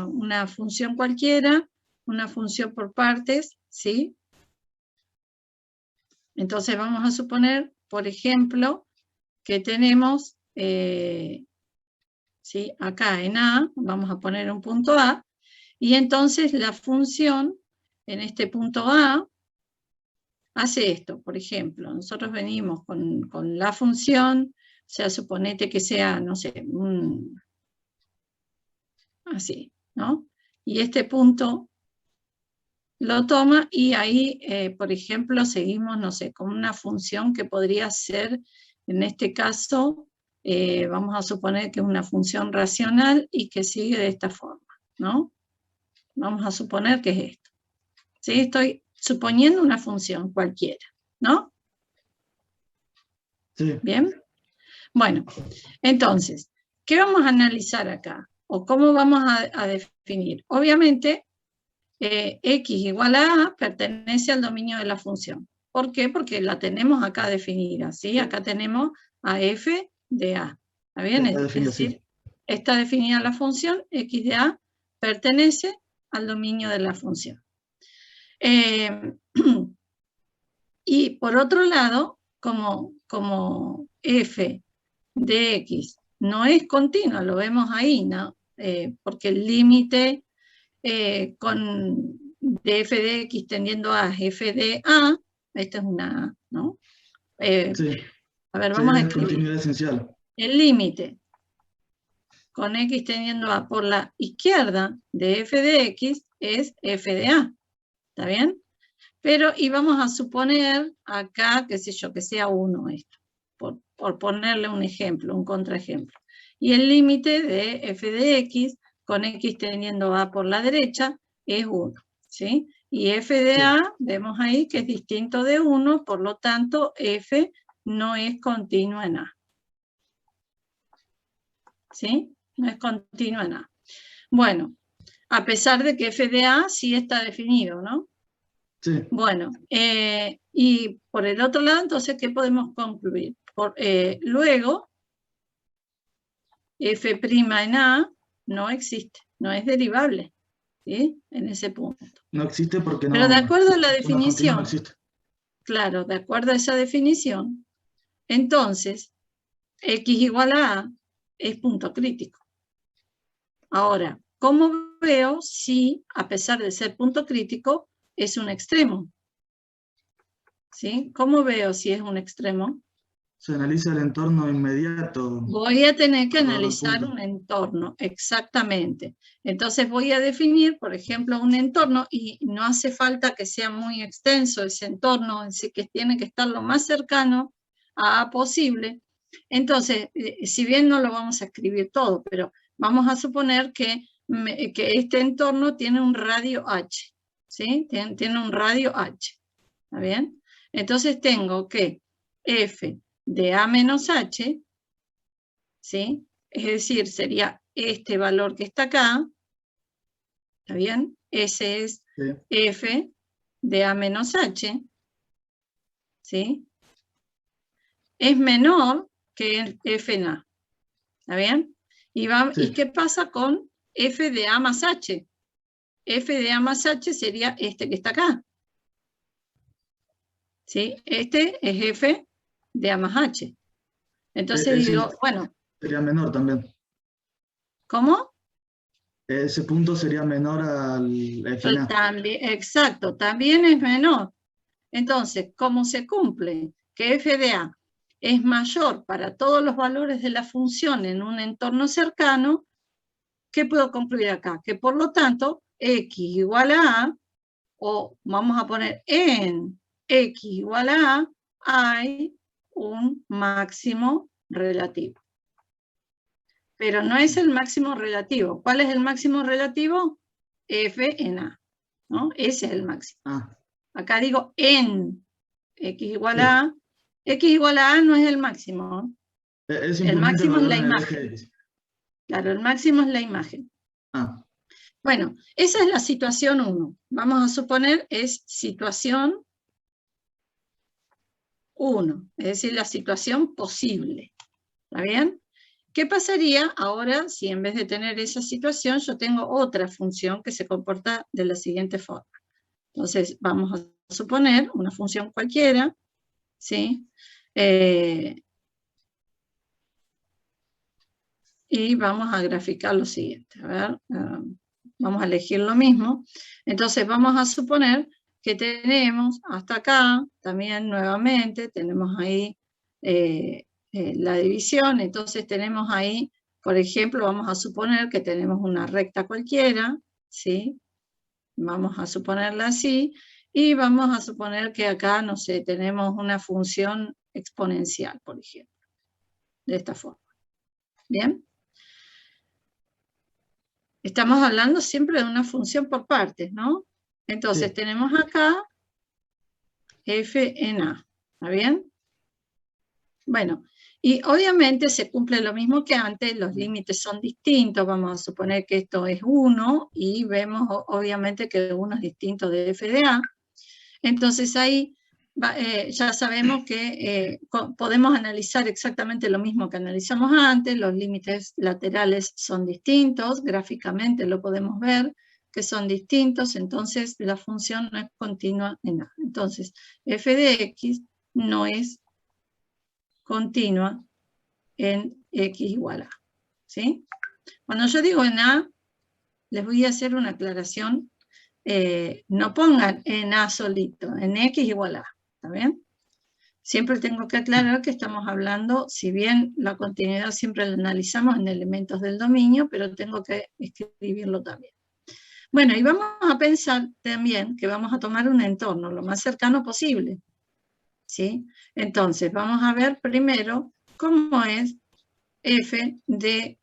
una función cualquiera, una función por partes, ¿sí? Entonces vamos a suponer, por ejemplo, que tenemos, ¿sí? Acá en A, vamos a poner un punto A, y entonces la función en este punto A hace esto, por ejemplo. Nosotros venimos con la función, o sea, suponete que sea, no sé, así, ¿no? Y este punto lo toma y ahí, por ejemplo, seguimos, no sé, con una función que podría ser, en este caso, vamos a suponer que es una función racional y que sigue de esta forma, ¿no? Vamos a suponer que es esto. ¿Sí? Estoy suponiendo una función cualquiera, ¿no? Sí. ¿Bien? Bueno, entonces, ¿qué vamos a analizar acá? ¿O cómo vamos a definir? Obviamente, x igual a a pertenece al dominio de la función. ¿Por qué? Porque la tenemos acá definida, ¿sí? Acá tenemos a f de a. ¿Está bien? Está Es definido, decir, sí. está definida la función, x de a pertenece al dominio de la función. Y por otro lado, como f de x no es continua, lo vemos ahí, ¿no? Porque el límite de f de x tendiendo a f de a, esta es una a, ¿no? Sí. A ver, Sí, vamos a es escribir. continuidad esencial. El límite con x tendiendo a por la izquierda de f de x es f de a, ¿está bien? Pero, y vamos a suponer acá, qué sé yo, que sea 1 esto, por ponerle un ejemplo, un contraejemplo. Y el límite de f de x con x teniendo a por la derecha es 1, ¿sí? Y f de a, vemos ahí que es distinto de 1, por lo tanto, f no es continua en a. ¿Sí? No es continua en a. Bueno, a pesar de que f de a sí está definido, ¿no? Sí. Bueno, y por el otro lado, entonces, ¿qué podemos concluir? Luego, f' en A no existe, no es derivable, ¿sí? En ese punto. No existe porque Pero de no, acuerdo a la uno continuo no definición, existe. claro, de acuerdo a esa definición, entonces, x igual a es punto crítico. Ahora, ¿cómo veo si, a pesar de ser punto crítico, es un extremo? ¿Sí? ¿Cómo veo si es un extremo? Se analiza el entorno inmediato. Voy a tener que alrededor del analizar punto. un entorno, exactamente. Entonces voy a definir, por ejemplo, un entorno, y no hace falta que sea muy extenso ese entorno, así que tiene que estar lo más cercano a A posible. Entonces, si bien no lo vamos a escribir todo, pero vamos a suponer que este entorno tiene un radio h, ¿sí? Tiene un radio h, ¿está bien? Entonces tengo que f de a menos h, ¿sí? Es decir, sería este valor que está acá, ¿está bien? Ese es Sí. f de a menos h, ¿sí? Es menor que el f en a, ¿está bien? ¿Y Sí. qué pasa con f de a más h? F de a más h sería este que está acá, ¿sí? Este es f de a más h. Entonces digo, bueno, Sería menor también. ¿cómo? Ese punto sería menor al FNA. También, exacto, también es menor. Entonces, ¿cómo se cumple? Que f de a es mayor para todos los valores de la función en un entorno cercano. ¿Qué puedo concluir acá? Que por lo tanto, x igual a a, o vamos a poner en x igual a a, hay un máximo relativo. Pero no es el máximo relativo. ¿Cuál es el máximo relativo? F en a, ¿no? Ese es el máximo. Acá digo en x igual a a. X igual a a no es el máximo. Es El simplemente el máximo es valor la en el eje imagen. X. Claro, el máximo es la imagen. Bueno, esa es la situación 1. Vamos a suponer es situación 1, es decir, la situación posible. ¿Está bien? ¿Qué pasaría ahora si en vez de tener esa situación yo tengo otra función que se comporta de la siguiente forma? Entonces vamos a suponer una función cualquiera, ¿sí? Y vamos a graficar lo siguiente. A ver, vamos a elegir lo mismo. Entonces vamos a suponer que tenemos hasta acá, también nuevamente, tenemos ahí la división. Entonces tenemos ahí, por ejemplo, vamos a suponer que tenemos una recta cualquiera, ¿sí? Vamos a suponerla así. Y vamos a suponer que acá, no sé, tenemos una función exponencial, por ejemplo, de esta forma. ¿Bien? Estamos hablando siempre de una función por partes, ¿no? Entonces Sí. tenemos acá f en a, ¿está bien? Bueno, y obviamente se cumple lo mismo que antes, los límites son distintos, vamos a suponer que esto es 1 y vemos obviamente que 1 es distinto de f de a. Entonces ahí ya sabemos que podemos analizar exactamente lo mismo que analizamos antes, los límites laterales son distintos, gráficamente lo podemos ver, que son distintos, entonces la función no es continua en A. Entonces, f de x no es continua en x igual a. ¿Sí? Cuando yo digo en A, les voy a hacer una aclaración. No pongan en A solito, en x igual a. ¿Está bien? Siempre tengo que aclarar que estamos hablando, si bien la continuidad siempre la analizamos en elementos del dominio, pero tengo que escribirlo también. Bueno, y vamos a pensar también que vamos a tomar un entorno lo más cercano posible, ¿sí? Entonces, vamos a ver primero cómo es f de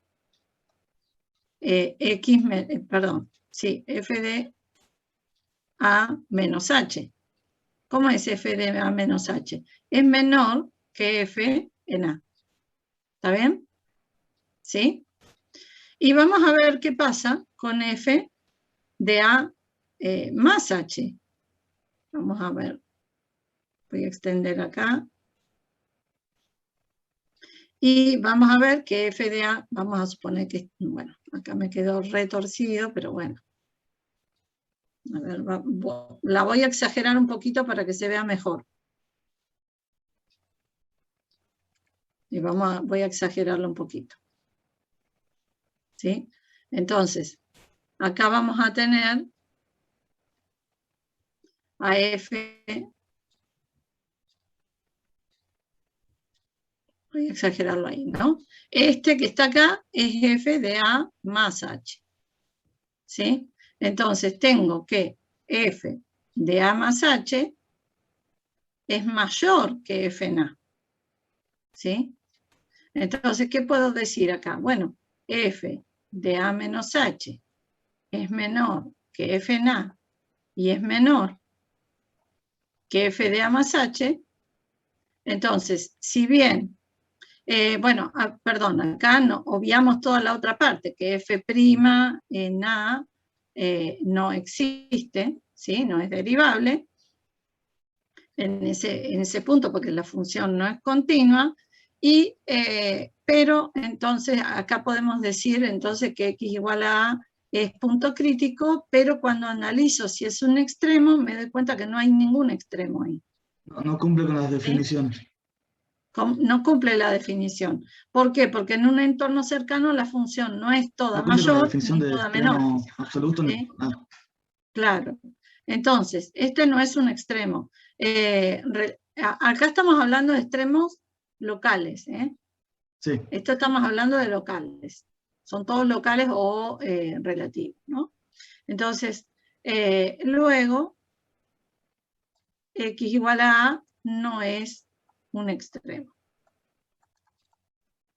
f de a menos h. ¿Cómo es f de a menos h? Es menor que f en a. ¿Está bien? ¿Sí? Y vamos a ver qué pasa con f de a más h. Vamos a ver. Voy a extender acá. Y vamos a ver que f de a, vamos a suponer que, bueno, acá me quedó retorcido, pero bueno. A ver, la voy a exagerar un poquito para que se vea mejor. Y voy a exagerarlo un poquito. ¿Sí? Entonces, acá vamos a tener a f, voy a exagerarlo ahí, ¿no? Este que está acá es f de a más h. ¿Sí? Entonces, tengo que f de a más h es mayor que f en a. ¿Sí? Entonces, ¿qué puedo decir acá? Bueno, f de a menos h es menor que f en a y es menor que f de a más h. Entonces, si bien, bueno, perdón, acá no, obviamos toda la otra parte, que f' en a no existe, ¿sí? No es derivable en ese punto porque la función no es continua. Pero entonces acá podemos decir entonces que x igual a a es punto crítico, pero cuando analizo si es un extremo me doy cuenta que no hay ningún extremo ahí. No cumple con las definiciones. ¿Sí? No cumple la definición. ¿Por qué? Porque en un entorno cercano la función no es toda No cumple con la mayor definición ni de toda menor. extremo absoluto. ¿Sí? No. Claro. Entonces, este no es un extremo. Acá estamos hablando de extremos locales. Sí. Esto estamos hablando de locales. Son todos locales o relativos, ¿no? Entonces, luego, x igual a a no es un extremo.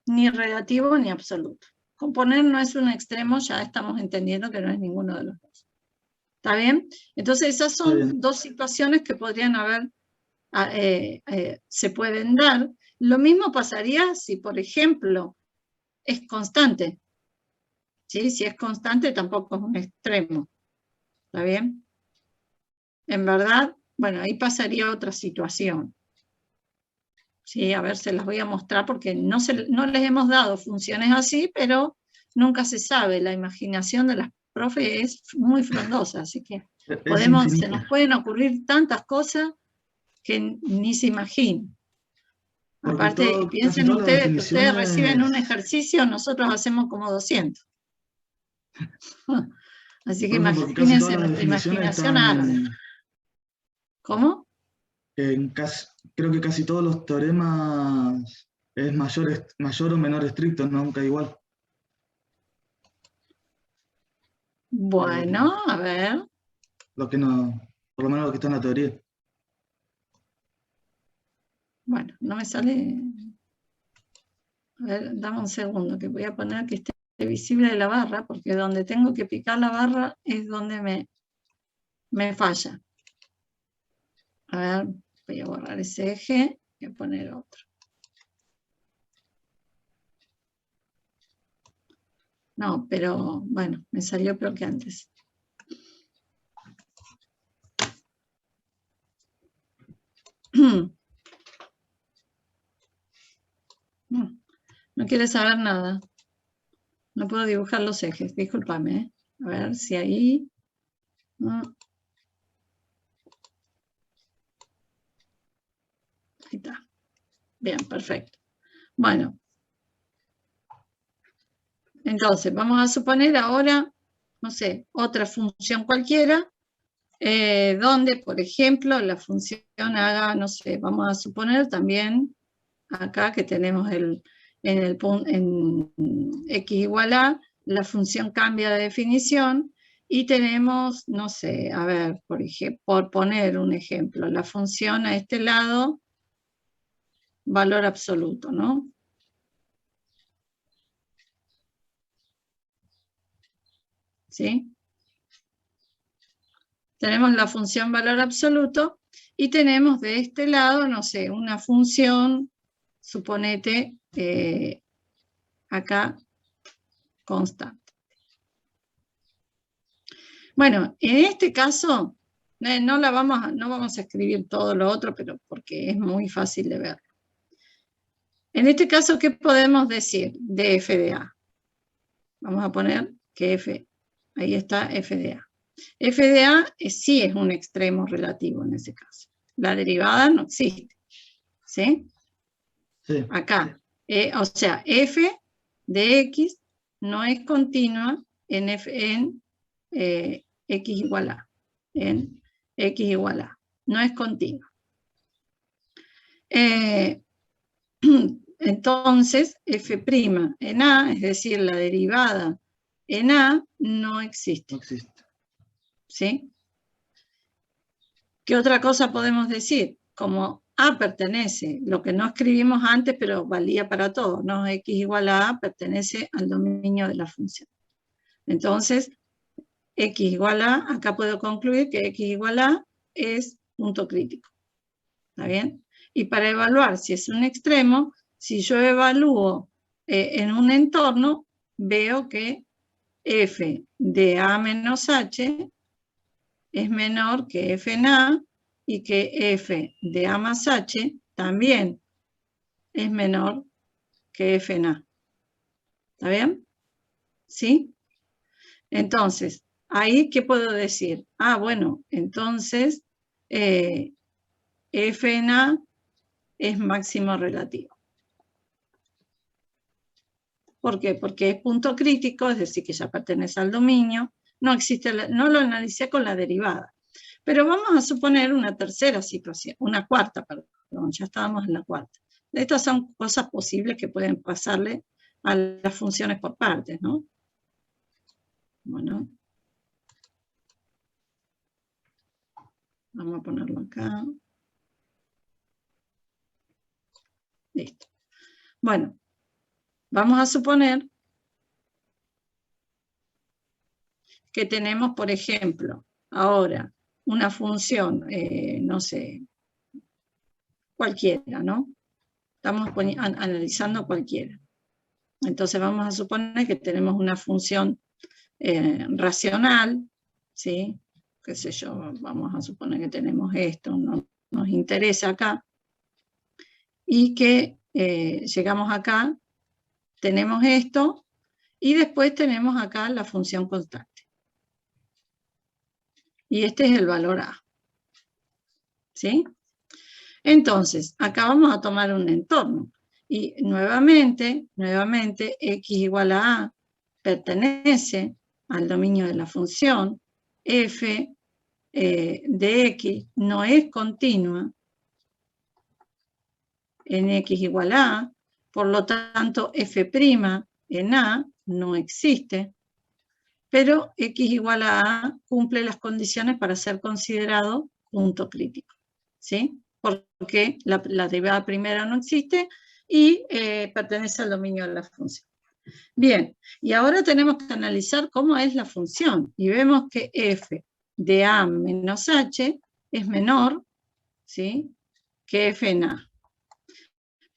Ni relativo ni absoluto. Con poner no es un extremo, ya estamos entendiendo que no es ninguno de los dos. ¿Está bien? Entonces, esas son dos situaciones que podrían haber, se pueden dar. Lo mismo pasaría si, por ejemplo, es constante. ¿Sí? Si es constante, tampoco es un extremo. ¿Está bien? En verdad, bueno, ahí pasaría otra situación. Sí, a ver, se las voy a mostrar porque no les hemos dado funciones así, pero nunca se sabe. La imaginación de las profes es muy frondosa, así que Es se nos infinita. pueden ocurrir tantas cosas que ni se imaginan. Porque Aparte, casi piensen todas las ustedes que ustedes reciben un definiciones, ejercicio, nosotros hacemos como 200. Así que por eso, porque casi todas imagínense, las nuestra definiciones imaginación están arde. ¿Cómo? creo que casi todos los teoremas es mayor o menor estricto, nunca igual. Bueno, a ver. Lo que no, por lo menos lo que está en la teoría. Bueno, no me sale. A ver, dame un segundo, que voy a poner que esté visible la barra, porque donde tengo que picar la barra es donde me falla. A ver, voy a borrar ese eje y a poner otro. No, pero bueno, me salió peor que antes. No quiere saber nada. No puedo dibujar los ejes, discúlpame. A ver si ahí... Ahí está. Bien, perfecto. Bueno. Entonces, vamos a suponer ahora, no sé, otra función cualquiera, donde, por ejemplo, la función haga, no sé, vamos a suponer también acá que tenemos en x igual a, la función cambia de definición y tenemos, no sé, a ver, por poner un ejemplo, la función a este lado, valor absoluto, ¿no? ¿Sí? Tenemos la función valor absoluto y tenemos de este lado, no sé, una función, suponete, acá, constante. Bueno, en este caso, no vamos a escribir todo lo otro, pero porque es muy fácil de ver. En este caso, ¿qué podemos decir de f de a? Vamos a poner que ahí está f de a. F de a sí es un extremo relativo en ese caso. La derivada no existe. ¿Sí? Sí. Acá. O sea, f de x no es continua en x igual a. En x igual a. No es continua. Entonces, f' en a, es decir, la derivada en a, no existe. No existe. ¿Sí? ¿Qué otra cosa podemos decir? Como a pertenece, lo que no escribimos antes, pero valía para todo, ¿no? X igual a pertenece al dominio de la función. Entonces, x igual a, acá puedo concluir que x igual a es punto crítico. ¿Está bien? Y para evaluar si es un extremo, si yo evalúo en un entorno, veo que f de a menos h es menor que f en a y que f de a más h también es menor que f en a. ¿Está bien? ¿Sí? Entonces, ¿ahí qué puedo decir? Ah, bueno, entonces f en a es máximo relativo. ¿Por qué? Porque es punto crítico, es decir, que ya pertenece al dominio, no lo analicé con la derivada. Pero vamos a suponer una tercera situación, una cuarta, perdón, ya estábamos en la cuarta. Estas son cosas posibles que pueden pasarle a las funciones por partes, ¿no? Bueno. Vamos a ponerlo acá. Listo. Bueno, vamos a suponer que tenemos, por ejemplo, ahora una función, no sé, cualquiera, ¿no? Estamos analizando cualquiera. Entonces vamos a suponer que tenemos una función racional, ¿sí? Qué sé yo, vamos a suponer que tenemos esto, no nos interesa acá. y que llegamos acá, tenemos esto, y después tenemos acá la función constante. Y este es el valor A. ¿Sí? Entonces, acá vamos a tomar un entorno. Y nuevamente, x igual a A pertenece al dominio de la función. F de x no es continua en x igual a A, por lo tanto f' en A no existe, pero x igual a A cumple las condiciones para ser considerado punto crítico, ¿sí? Porque la derivada primera no existe y pertenece al dominio de la función. Bien, y ahora tenemos que analizar cómo es la función, y vemos que f de A menos h es menor, ¿sí?, que f en A.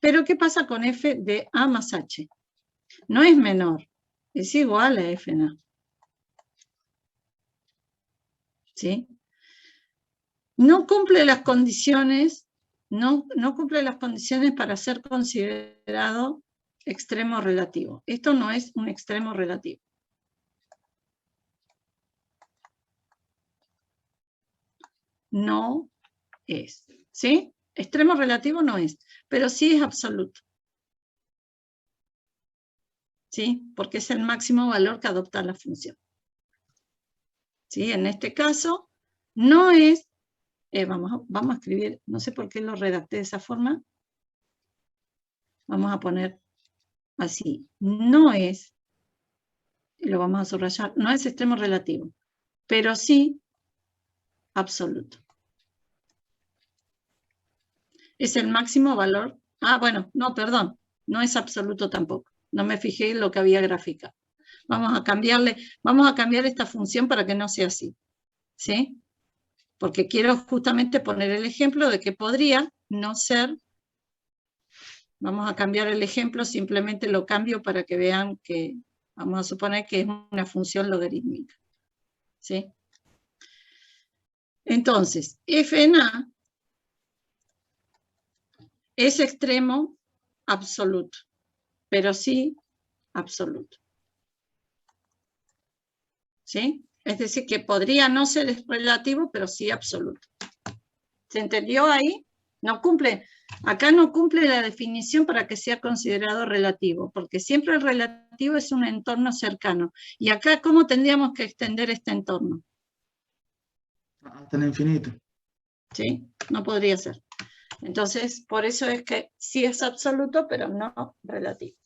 Pero ¿qué pasa con f de A más h? No es menor, es igual a f en A. ¿Sí? No cumple las condiciones, no cumple las condiciones para ser considerado extremo relativo. Esto no es un extremo relativo. No es, ¿sí? Extremo relativo no es, pero sí es absoluto. ¿Sí? Porque es el máximo valor que adopta la función. ¿Sí? En este caso, no es, vamos a escribir, no sé por qué lo redacté de esa forma, vamos a poner así, no es, lo vamos a subrayar, no es extremo relativo, pero sí absoluto. Es el máximo valor, bueno, no, perdón, no es absoluto tampoco, no me fijé en lo que había graficado. Vamos a cambiar esta función para que no sea así, ¿sí? Porque quiero justamente poner el ejemplo de que podría no ser. Vamos a cambiar el ejemplo, simplemente lo cambio para que vean que, vamos a suponer que es una función logarítmica, ¿sí? Entonces, f en A es extremo absoluto, pero sí absoluto. ¿Sí? Es decir, que podría no ser relativo, pero sí absoluto. ¿Se entendió ahí? No cumple, acá no cumple la definición para que sea considerado relativo, porque siempre el relativo es un entorno cercano. Y acá, ¿cómo tendríamos que extender este entorno? Hasta el infinito. ¿Sí? No podría ser. Entonces, por eso es que sí es absoluto, pero no relativo.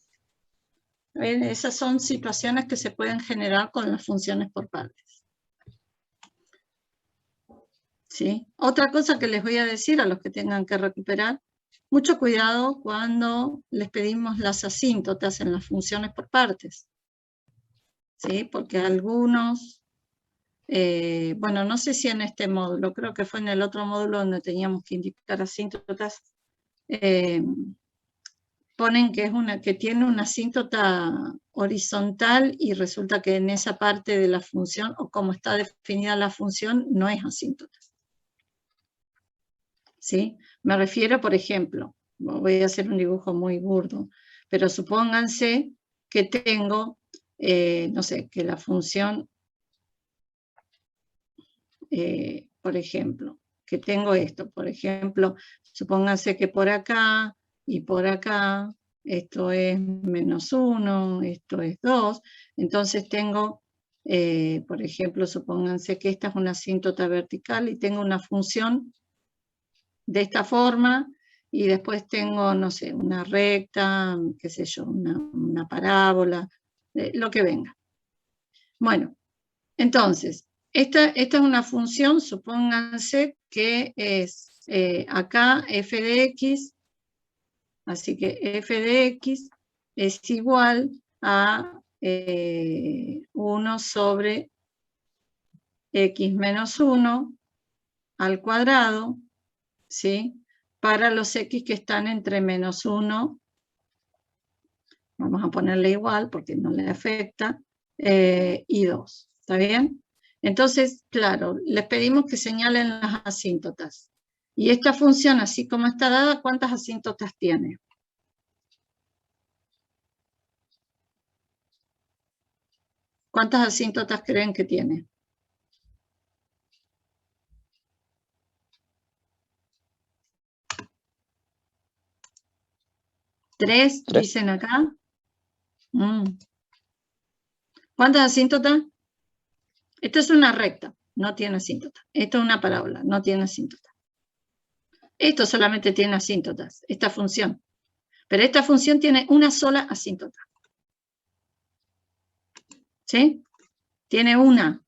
¿Ven? Esas son situaciones que se pueden generar con las funciones por partes. ¿Sí? Otra cosa que les voy a decir a los que tengan que recuperar, mucho cuidado cuando les pedimos las asíntotas en las funciones por partes. ¿Sí? Porque algunos, bueno, no sé si en este módulo, creo que fue en el otro módulo donde teníamos que indicar asíntotas, ponen que, que tiene una asíntota horizontal y resulta que en esa parte de la función, o como está definida la función, no es asíntota. ¿Sí? Me refiero, por ejemplo, voy a hacer un dibujo muy burdo, pero supónganse que tengo, no sé, que la función, por ejemplo, que tengo esto, por ejemplo, supónganse que por acá y por acá, esto es -1, esto es 2, entonces tengo, por ejemplo, supónganse que esta es una asíntota vertical y tengo una función de esta forma, y después tengo, no sé, una recta, qué sé yo, una parábola, lo que venga. Bueno, entonces, esta es una función, supónganse que es acá f de x, así que f de x es igual a 1 sobre x menos 1 al cuadrado, ¿sí? Para los x que están entre -1, vamos a ponerle igual porque no le afecta, y 2, ¿está bien? Entonces, claro, les pedimos que señalen las asíntotas. Y esta función, así como está dada, ¿cuántas asíntotas tiene? ¿Cuántas asíntotas creen que tiene? ¿Tres? Dicen acá. ¿Cuántas asíntotas? Esta es una recta, no tiene asíntota. Esto es una parábola, no tiene asíntota. Esto solamente tiene asíntotas, esta función. Pero esta función tiene una sola asíntota. ¿Sí? Tiene una.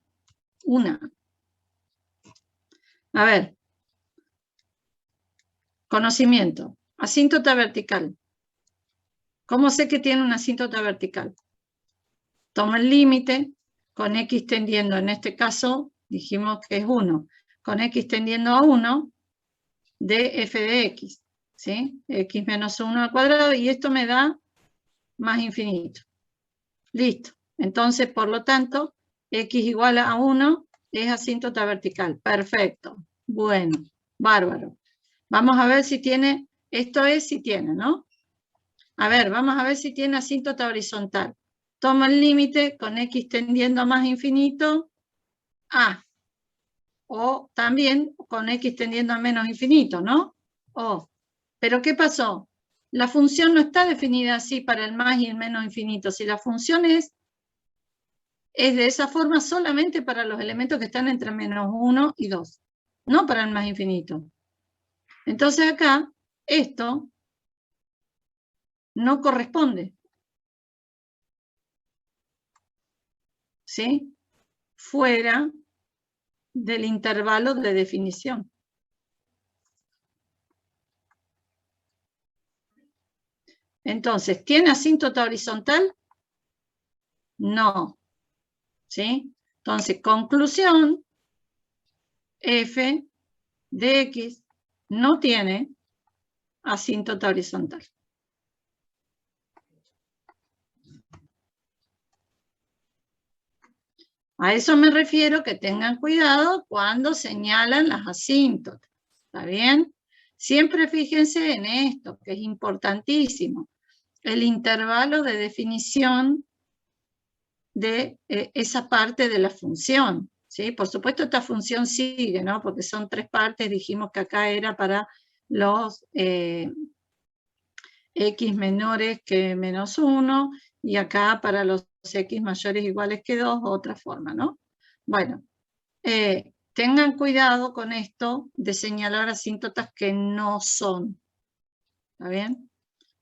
A ver. Conocimiento. Asíntota vertical. ¿Cómo sé que tiene una asíntota vertical? Tomo el límite con x tendiendo, en este caso dijimos que es 1, con x tendiendo a 1 de f de x, ¿sí? X menos 1 al cuadrado, y esto me da más infinito. Listo. Entonces, por lo tanto, x igual a 1 es asíntota vertical. Perfecto. Bueno, bárbaro. Vamos a ver si tiene, esto es si tiene, ¿no? A ver, vamos a ver si tiene asíntota horizontal. Tomo el límite con x tendiendo a más infinito, a. O también con x tendiendo a menos infinito, ¿no? O. Pero ¿qué pasó? La función no está definida así para el más y el menos infinito. Si la función es de esa forma solamente para los elementos que están entre menos 1 y 2, no para el más infinito. Entonces acá, esto no corresponde. ¿Sí? Fuera del intervalo de definición. Entonces, ¿tiene asíntota horizontal? No. ¿Sí? Entonces, conclusión, f de x no tiene asíntota horizontal. A eso me refiero, que tengan cuidado cuando señalan las asíntotas. ¿Está bien? Siempre fíjense en esto, que es importantísimo. El intervalo de definición de esa parte de la función. ¿Sí? Por supuesto, esta función sigue, ¿no? Porque son 3 partes. Dijimos que acá era para los x menores que menos 1, y acá para los x mayores iguales que 2, otra forma, ¿no? Bueno, tengan cuidado con esto de señalar asíntotas que no son. ¿Está bien?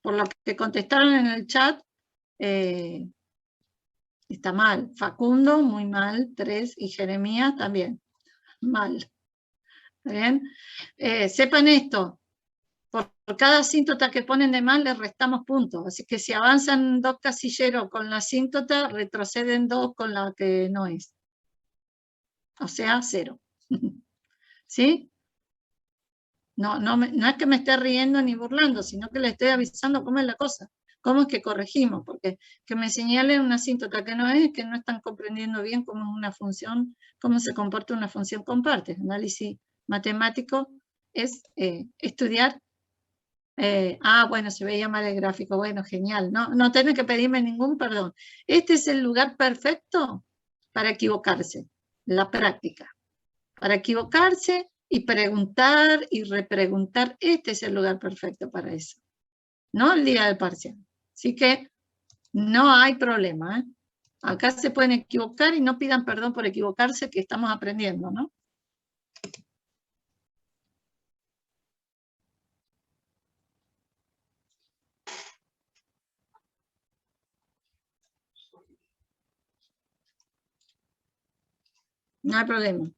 Por lo que contestaron en el chat, está mal. Facundo, muy mal. 3, y Jeremías también. Mal. ¿Está bien? Sepan esto. Por cada asíntota que ponen de mal, les restamos puntos. Así que si avanzan 2 casilleros con la asíntota, retroceden 2 con la que no es. O sea, 0. ¿Sí? No es que me esté riendo ni burlando, sino que les estoy avisando cómo es la cosa. Cómo es que corregimos, porque que me señalen una asíntota que no es, que no están comprendiendo bien cómo es una función, cómo se comporta una función con partes. Análisis matemático es estudiar. Bueno, se veía mal el gráfico. Bueno, genial. No tienen que pedirme ningún perdón. Este es el lugar perfecto para equivocarse, la práctica. Para equivocarse y preguntar y repreguntar. Este es el lugar perfecto para eso. No el día del parcial. Así que no hay problema, ¿eh? Acá se pueden equivocar y no pidan perdón por equivocarse, que estamos aprendiendo, ¿no? No hay problema.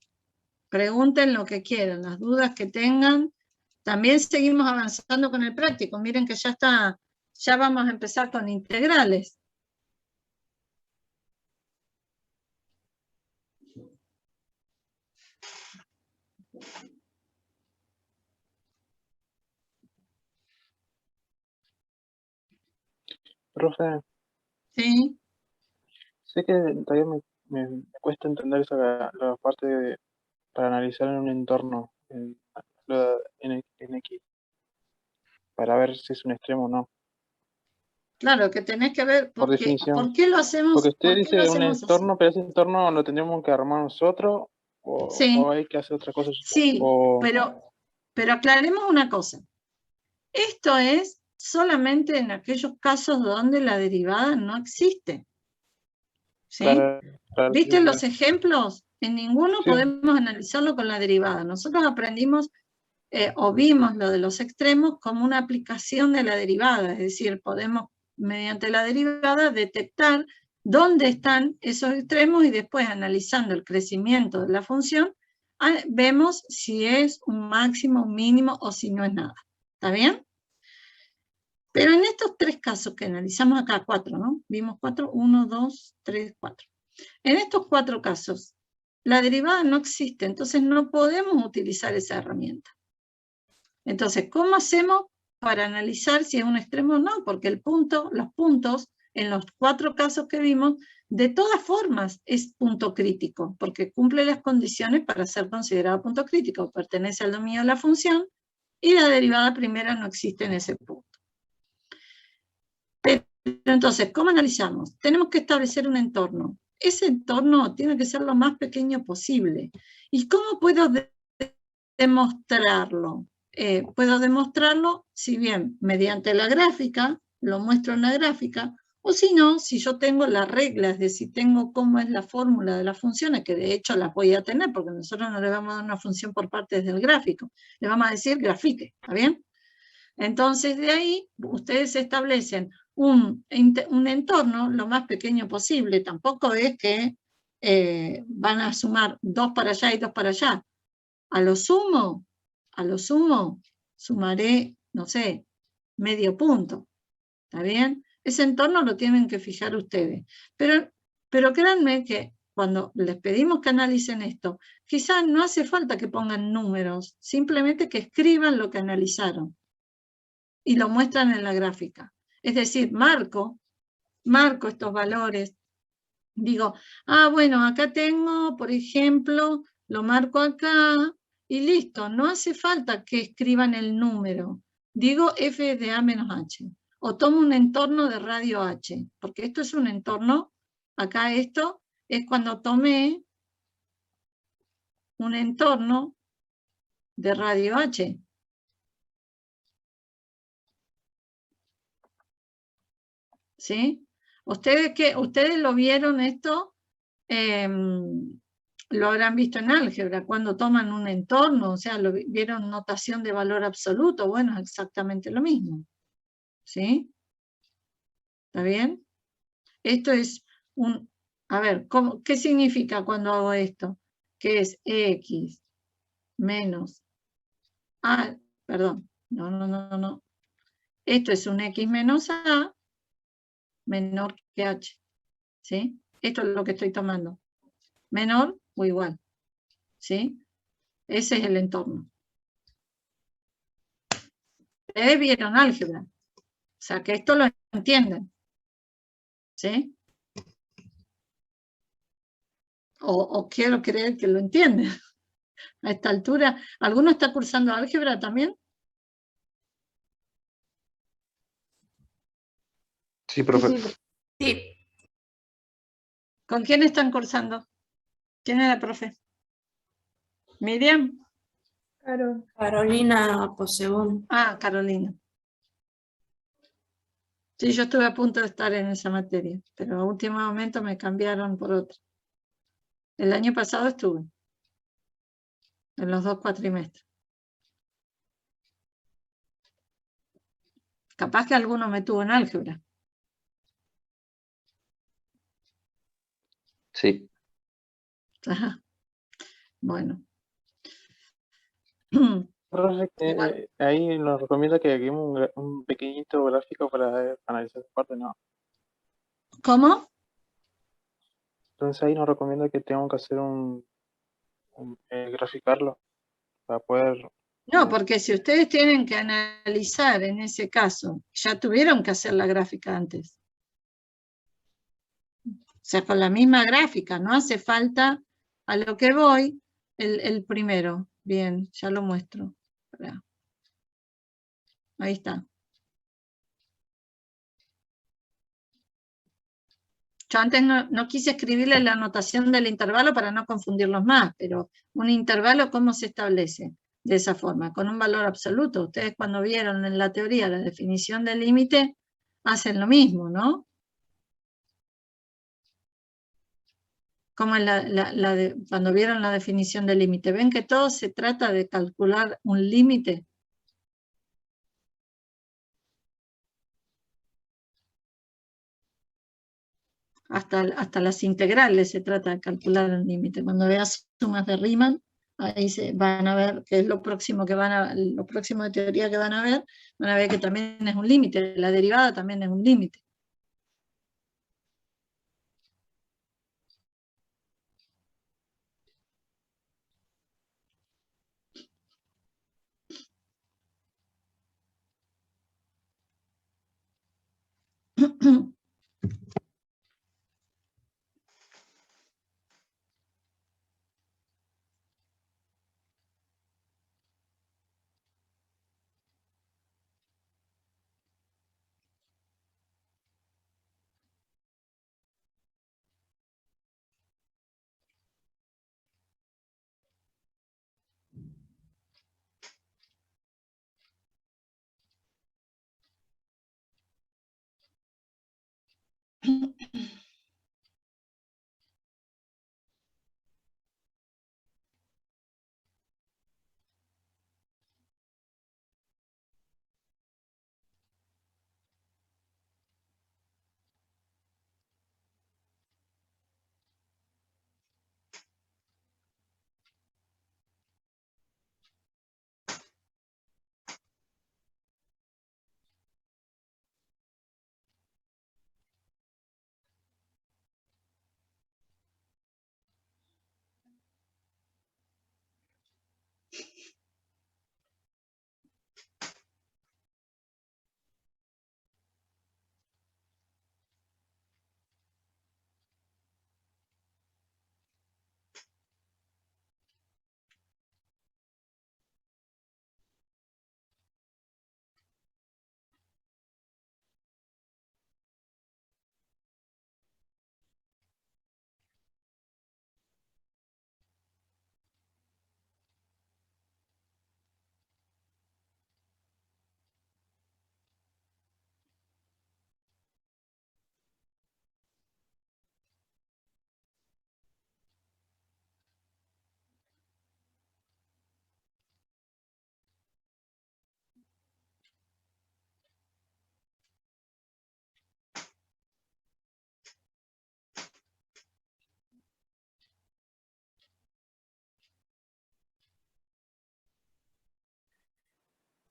Pregunten lo que quieran, las dudas que tengan. También seguimos avanzando con el práctico. Miren que ya vamos a empezar con integrales. Profe, Sí. sé que todavía me cuesta entender esa la parte para analizar en un entorno, en X, para ver si es un extremo o no. Claro, que tenés que ver Por definición. ¿por qué lo hacemos, Porque usted por qué lo dice un hacemos así? entorno, pero ese entorno lo tendríamos que armar nosotros, Sí. o hay que hacer otra cosa. Sí, o... pero aclaremos una cosa. Esto es solamente en aquellos casos donde la derivada no existe. ¿Sí? Claro, ¿Viste sí, los ejemplos? En ninguno sí. podemos analizarlo con la derivada. Nosotros aprendimos o vimos lo de los extremos como una aplicación de la derivada, es decir, podemos mediante la derivada detectar dónde están esos extremos y después analizando el crecimiento de la función, vemos si es un máximo, un mínimo o si no es nada. ¿Está bien? Pero en estos tres casos que analizamos acá, 4, ¿no? Vimos 4, 1, 2, 3, 4. En estos 4 casos, la derivada no existe, entonces no podemos utilizar esa herramienta. Entonces, ¿cómo hacemos para analizar si es un extremo o no? Porque los puntos, en los 4 casos que vimos, de todas formas es punto crítico, porque cumple las condiciones para ser considerado punto crítico, pertenece al dominio de la función, y la derivada primera no existe en ese punto. Pero entonces, ¿cómo analizamos? Tenemos que establecer un entorno. Ese entorno tiene que ser lo más pequeño posible. ¿Y cómo puedo demostrarlo? Puedo demostrarlo, si bien mediante la gráfica, lo muestro en la gráfica, o si no, si yo tengo las reglas de si tengo cómo es la fórmula de las funciones, que de hecho las voy a tener, porque nosotros no le vamos a dar una función por partes del gráfico, le vamos a decir grafique, ¿está bien? Entonces de ahí ustedes establecen un entorno lo más pequeño posible, tampoco es que van a sumar 2 para allá y 2 para allá. A lo sumo, sumaré, no sé, medio punto. ¿Está bien? Ese entorno lo tienen que fijar ustedes. Pero créanme que cuando les pedimos que analicen esto, quizás no hace falta que pongan números, simplemente que escriban lo que analizaron y lo muestran en la gráfica. Es decir, marco estos valores. Digo, bueno, acá tengo, por ejemplo, lo marco acá, y listo, no hace falta que escriban el número. Digo f de a menos h, o tomo un entorno de radio h, porque esto es un entorno, acá esto es cuando tomé un entorno de radio h. ¿Sí? ¿Ustedes lo vieron esto? Lo habrán visto en álgebra, cuando toman un entorno, o sea, vieron notación de valor absoluto, bueno, es exactamente lo mismo. ¿Sí? ¿Está bien? Esto es a ver, ¿qué significa cuando hago esto? Que es x menos a, perdón, no. Esto es un x menos a menor que h. ¿Sí? Esto es lo que estoy tomando. Menor o igual. ¿Sí? Ese es el entorno. Ustedes vieron álgebra. O sea, que esto lo entienden. ¿Sí? O quiero creer que lo entienden. A esta altura, ¿alguno está cursando álgebra también? Sí, profe. Sí. ¿Con quién están cursando? ¿Quién es la profe? ¿Miriam? Carolina Posebón. Carolina. Sí, yo estuve a punto de estar en esa materia, pero a último momento me cambiaron por otra. El año pasado estuve, en los 2 cuatrimestres. Capaz que alguno me tuvo en álgebra. Sí. Ajá. Bueno. Profe, ahí nos recomienda que hagamos un pequeñito gráfico para analizar esa parte, ¿no? ¿Cómo? Entonces ahí nos recomienda que tengamos que hacer graficarlo para poder... No, porque si ustedes tienen que analizar en ese caso, ya tuvieron que hacer la gráfica antes. O sea, con la misma gráfica, no hace falta, a lo que voy, el primero. Bien, ya lo muestro. Espera. Ahí está. Yo antes no quise escribirle la anotación del intervalo para no confundirlos más, pero un intervalo, ¿cómo se establece? De esa forma, con un valor absoluto. Ustedes cuando vieron en la teoría la definición del límite, hacen lo mismo, ¿no? Como cuando vieron la definición del límite. ¿Ven que todo se trata de calcular un límite? Hasta las integrales se trata de calcular un límite. Cuando veas sumas de Riemann, ahí van a ver que es lo próximo de teoría que van a ver que también es un límite, la derivada también es un límite.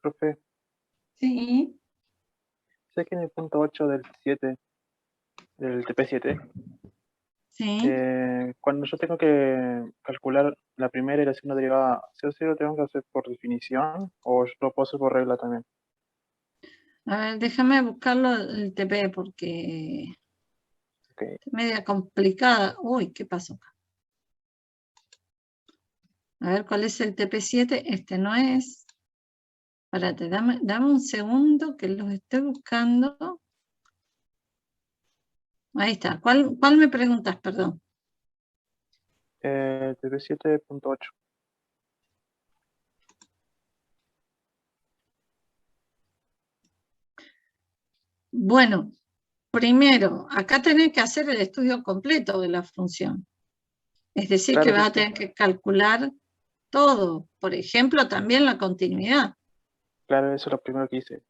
Profe, Sí, sé que en el punto 8 del 7, del TP7, sí. cuando yo tengo que calcular la primera y la segunda derivada, ¿sí o sí lo tengo que hacer por definición o yo lo puedo hacer por regla también? A ver, déjame buscarlo el TP porque Ok, es media complicada. Uy, ¿qué pasó acá? A ver, ¿cuál es el TP7? Este no es. Espérate, dame un segundo que los estoy buscando. Ahí está. ¿Cuál me preguntas, perdón? TP7.8. Bueno, primero, acá tenés que hacer el estudio completo de la función. Es decir, que Claro, sí, vas a sí. tener que calcular todo. Por ejemplo, también la continuidad. Claro, eso es lo primero que hice.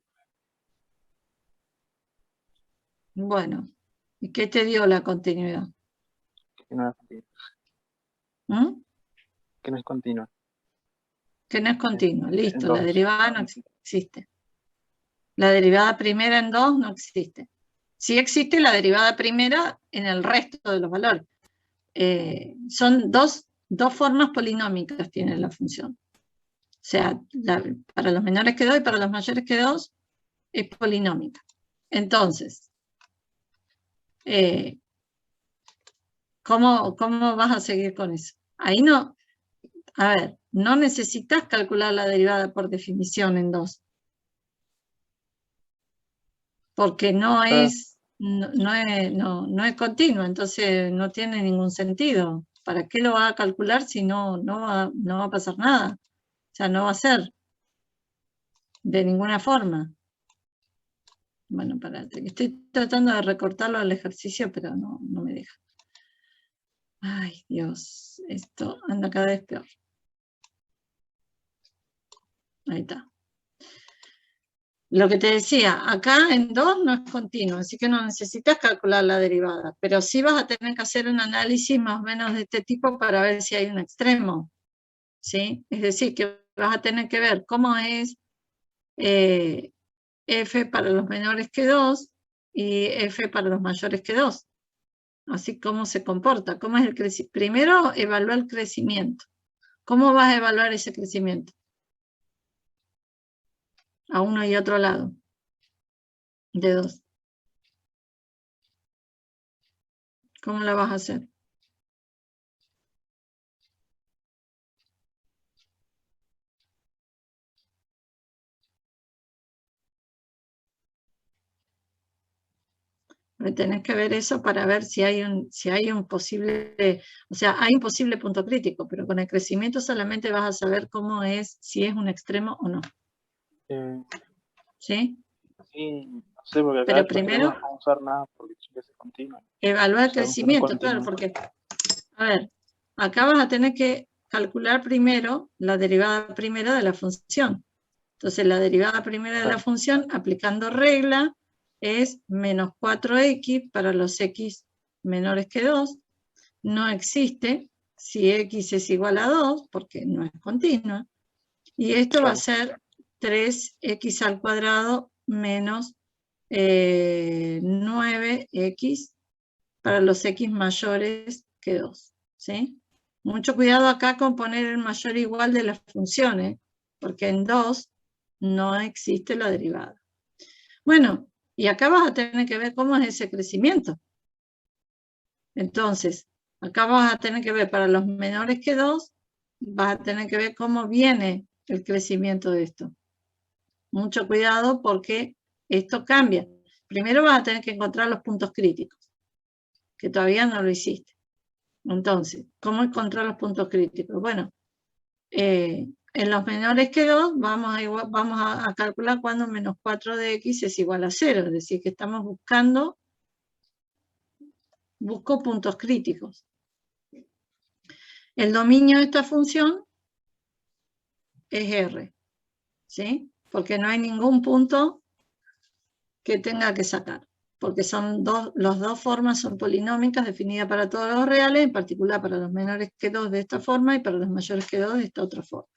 Bueno, ¿y qué te dio la continuidad? Que no es continua. ¿Mm? Que no es continua. Que no es continua. En Listo, la 2. derivada no existe. La derivada primera en 2 no existe. Sí existe la derivada primera en el resto de los valores. Son dos formas polinómicas tiene la función. O sea, para los menores que 2 y para los mayores que 2 es polinómica. Entonces, ¿cómo vas a seguir con eso? Ahí no, A ver, no necesitas calcular la derivada por definición en 2. Porque no es continua, entonces no tiene ningún sentido. ¿Para qué lo va a calcular si no va a pasar nada? O sea, no va a ser de ninguna forma. Bueno, espérate, estoy tratando de recortarlo al ejercicio, pero no me deja. Ay, Dios, esto anda cada vez peor. Ahí está. Lo que te decía, acá en 2 no es continuo, así que no necesitas calcular la derivada, pero sí vas a tener que hacer un análisis más o menos de este tipo para ver si hay un extremo, ¿sí? Es decir, que vas a tener que ver cómo es f para los menores que 2 y f para los mayores que 2. Así cómo se comporta, cómo es el crecimiento. Primero, evalúa el crecimiento. ¿Cómo vas a evaluar ese crecimiento? A uno y otro lado de 2. ¿Cómo la vas a hacer? Tenés que ver eso para ver si hay un posible, o sea, hay un posible punto crítico, pero con el crecimiento solamente vas a saber cómo es, si es un extremo o no. ¿Sí? Sí, no sé, porque acá Pero los primero, extremos no vamos a usar nada porque es continuo. evaluar el O sea, crecimiento, un claro, continuo. porque, a ver, acá vas a tener que calcular primero la derivada primera de la función. Entonces, la derivada primera de la función, aplicando regla, es menos 4x para los x menores que 2. No existe si x es igual a 2, porque no es continua. Y esto va a ser 3x al cuadrado menos 9x para los x mayores que 2. ¿Sí? Mucho cuidado acá con poner el mayor igual de las funciones, porque en 2 no existe la derivada. Bueno, y acá vas a tener que ver cómo es ese crecimiento. Entonces, acá vas a tener que ver para los menores que 2, vas a tener que ver cómo viene el crecimiento de esto. Mucho cuidado porque esto cambia. Primero vas a tener que encontrar los puntos críticos, que todavía no lo hiciste. Entonces, ¿cómo encontrar los puntos críticos? Bueno, en los menores que 2 vamos a calcular cuando menos 4 de x es igual a 0, es decir, que estamos busco puntos críticos. El dominio de esta función es R, ¿sí? Porque no hay ningún punto que tenga que sacar, porque las dos formas son polinómicas definidas para todos los reales, en particular para los menores que 2 de esta forma y para los mayores que 2 de esta otra forma.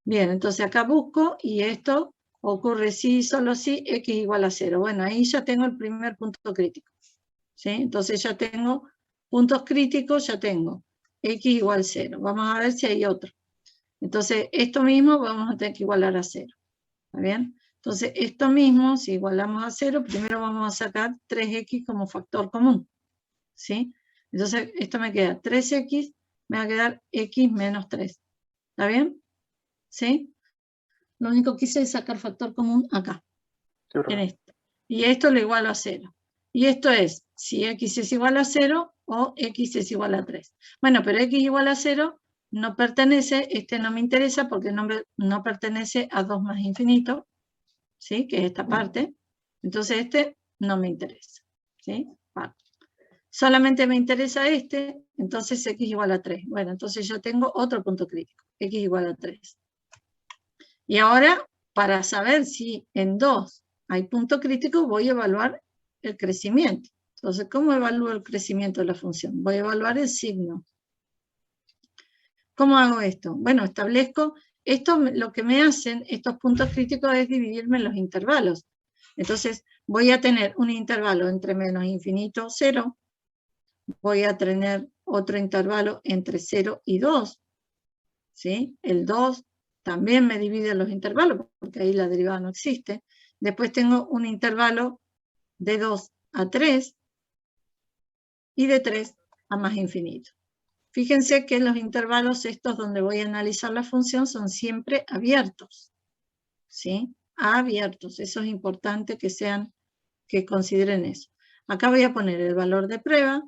Bien, entonces acá busco y esto ocurre si, solo si, x igual a 0. Bueno, ahí ya tengo el primer punto crítico, ¿sí? Entonces ya tengo puntos críticos, ya tengo x igual a 0. Vamos a ver si hay otro. Entonces, esto mismo vamos a tener que igualar a 0. ¿Está bien? Entonces, esto mismo, si igualamos a 0, primero vamos a sacar 3x como factor común. ¿Sí? Entonces, esto me queda 3x, me va a quedar x menos 3. ¿Está bien? ¿Sí? Lo único que hice es sacar factor común acá. Sí, en esto. Y esto lo igualo a 0. Y esto es si x es igual a 0 o x es igual a 3. Bueno, pero x igual a 0 no pertenece, este no me interesa porque no pertenece a 2 más infinito, ¿sí? Que es esta parte. Entonces este no me interesa, ¿sí? Vale. Solamente me interesa este, entonces x igual a 3. Bueno, entonces yo tengo otro punto crítico, x igual a 3. Y ahora, para saber si en 2 hay punto crítico, voy a evaluar el crecimiento. Entonces, ¿cómo evalúo el crecimiento de la función? Voy a evaluar el signo. ¿Cómo hago esto? Bueno, establezco, esto lo que me hacen estos puntos críticos es dividirme en los intervalos. Entonces, voy a tener un intervalo entre menos infinito 0, voy a tener otro intervalo entre 0 y 2, ¿sí? El 2 también me divide los intervalos, porque ahí la derivada no existe. Después tengo un intervalo de 2 a 3 y de 3 a más infinito. Fíjense que los intervalos estos donde voy a analizar la función son siempre abiertos, ¿sí? Abiertos, eso es importante que consideren eso. Acá voy a poner el valor de prueba,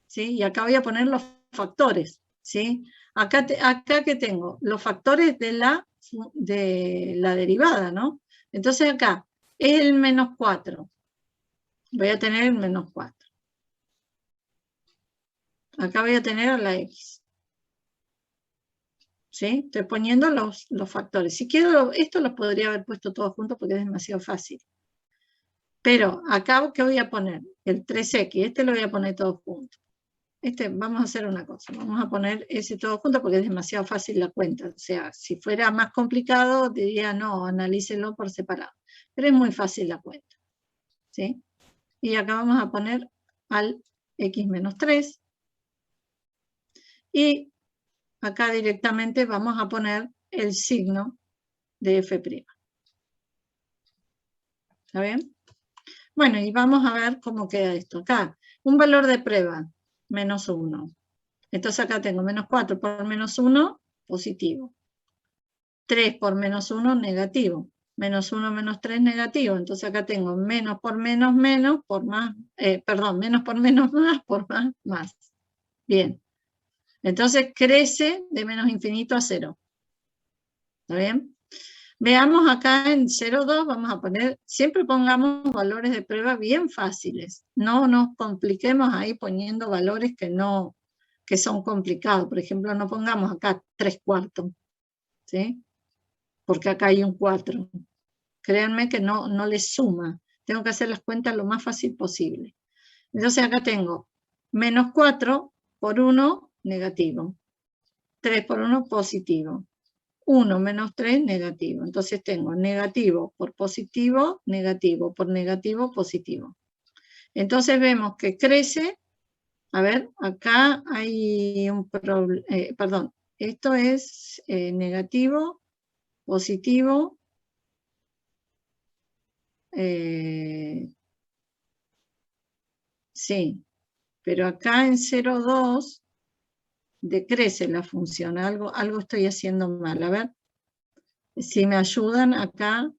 ¿sí? Y acá voy a poner los factores, ¿sí? Acá que tengo los factores de la derivada, ¿no? Entonces acá es el menos 4. Voy a tener el menos 4. Acá voy a tener la x. ¿Sí? Estoy poniendo los factores. Si quiero, esto los podría haber puesto todos juntos porque es demasiado fácil. Pero acá, ¿qué voy a poner? El 3x. Este lo voy a poner todos juntos. Vamos a hacer una cosa. Vamos a poner ese todo junto porque es demasiado fácil la cuenta. O sea, si fuera más complicado, diría no, analícelo por separado. Pero es muy fácil la cuenta. ¿Sí? Y acá vamos a poner al x menos 3. Y acá directamente vamos a poner el signo de f'. ¿Está bien? Bueno, y vamos a ver cómo queda esto. Acá, un valor de prueba, menos 1. Entonces acá tengo menos 4 por menos 1, positivo. 3 por menos 1, negativo. Menos 1 menos 3, negativo. Entonces acá tengo menos por menos, menos, por más, menos por menos, más, por más, más. Bien. Entonces crece de menos infinito a 0. ¿Está bien? Veamos acá en 0,2, vamos a poner, siempre pongamos valores de prueba bien fáciles. No nos compliquemos ahí poniendo valores que son complicados. Por ejemplo, no pongamos acá 3/4, ¿sí? Porque acá hay un 4. Créanme que no les suma. Tengo que hacer las cuentas lo más fácil posible. Entonces acá tengo menos 4 por 1, negativo. 3 por 1, positivo. 1 menos 3, negativo. Entonces tengo negativo por negativo por negativo, positivo. Entonces vemos que crece. A ver, acá hay un problema. Perdón, esto es negativo, positivo. Sí, pero acá en 0,2 decrece la función. Algo estoy haciendo mal. A ver. Si me ayudan acá.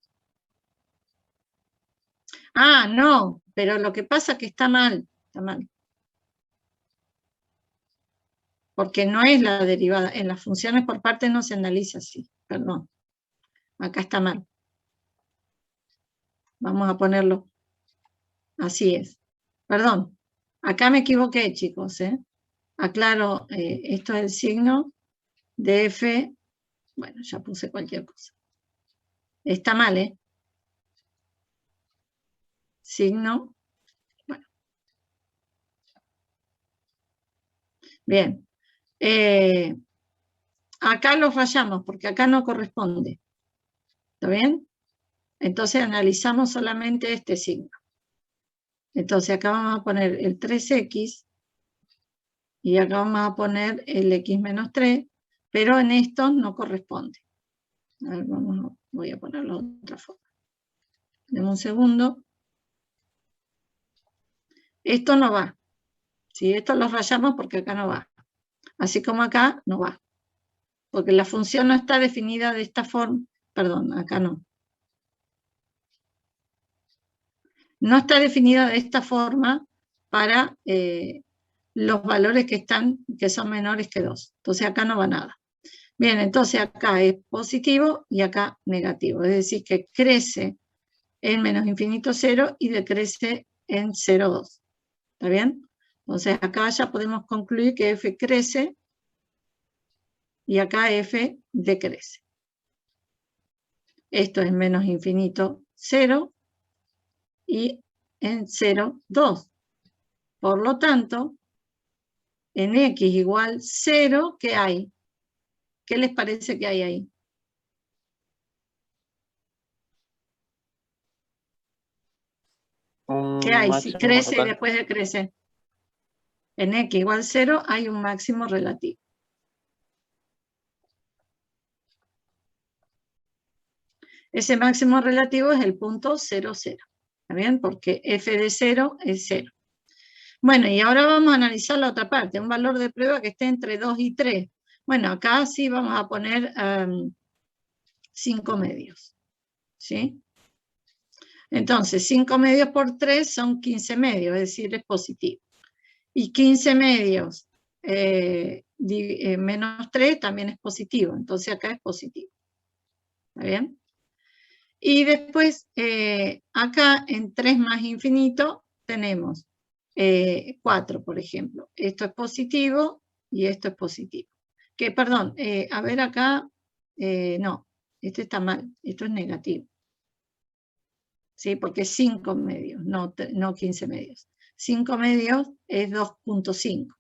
Ah, no, pero lo que pasa es que está mal. Porque no es la derivada. En las funciones por partes no se analiza así. Perdón. Acá está mal. Vamos a ponerlo. Así es. Perdón. Acá me equivoqué, chicos. Aclaro, esto es el signo de f. Bueno, ya puse cualquier cosa. Está mal, ¿eh? Signo. Bueno. Bien. Acá lo fallamos porque acá no corresponde. ¿Está bien? Entonces analizamos solamente este signo. Entonces acá vamos a poner el 3x y acá vamos a poner el x menos 3, pero en estos no corresponde. A ver, voy a ponerlo de otra forma. Deme un segundo. Esto no va. Si esto lo rayamos porque acá no va. Así como acá no va. Porque la función no está definida de esta forma. Perdón, acá no. No está definida de esta forma para los valores que son menores que 2. Entonces acá no va nada. Bien, entonces acá es positivo y acá negativo. Es decir, que crece en menos infinito 0 y decrece en 0,2. ¿Está bien? Entonces acá ya podemos concluir que f crece y acá f decrece. Esto es menos infinito 0 y en 0,2. Por lo tanto, en x igual 0, ¿qué hay? ¿Qué les parece que hay ahí? ¿Qué hay? Si crece y después decrece. En x igual 0 hay un máximo relativo. Ese máximo relativo es el punto 0, 0. ¿Está bien? Porque f de 0 es 0. Bueno, y ahora vamos a analizar la otra parte, un valor de prueba que esté entre 2 y 3. Bueno, acá sí vamos a poner 5 medios, ¿sí? Entonces, 5 medios por 3 son 15 medios, es decir, es positivo. Y 15 medios menos 3 también es positivo, entonces acá es positivo. ¿Está bien? Y después, acá en 3 más infinito, tenemos 4, por ejemplo. Esto es positivo y esto es positivo. Que, perdón, a ver acá, no, este está mal, esto es negativo. ¿Sí? Porque es 5 medios, no 15 medios. 5 medios es 2.5.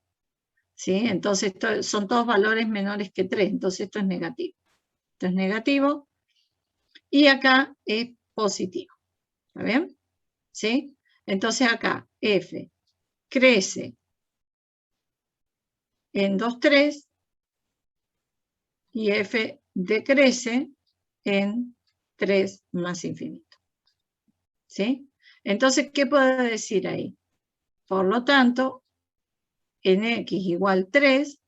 ¿Sí? Entonces, son todos valores menores que 3, entonces esto es negativo. Esto es negativo y acá es positivo. ¿Está bien? ¿Sí? Entonces acá f crece en 2,3 y f decrece en 3 más infinito. ¿Sí? Entonces, ¿qué puedo decir ahí? Por lo tanto, en x igual 3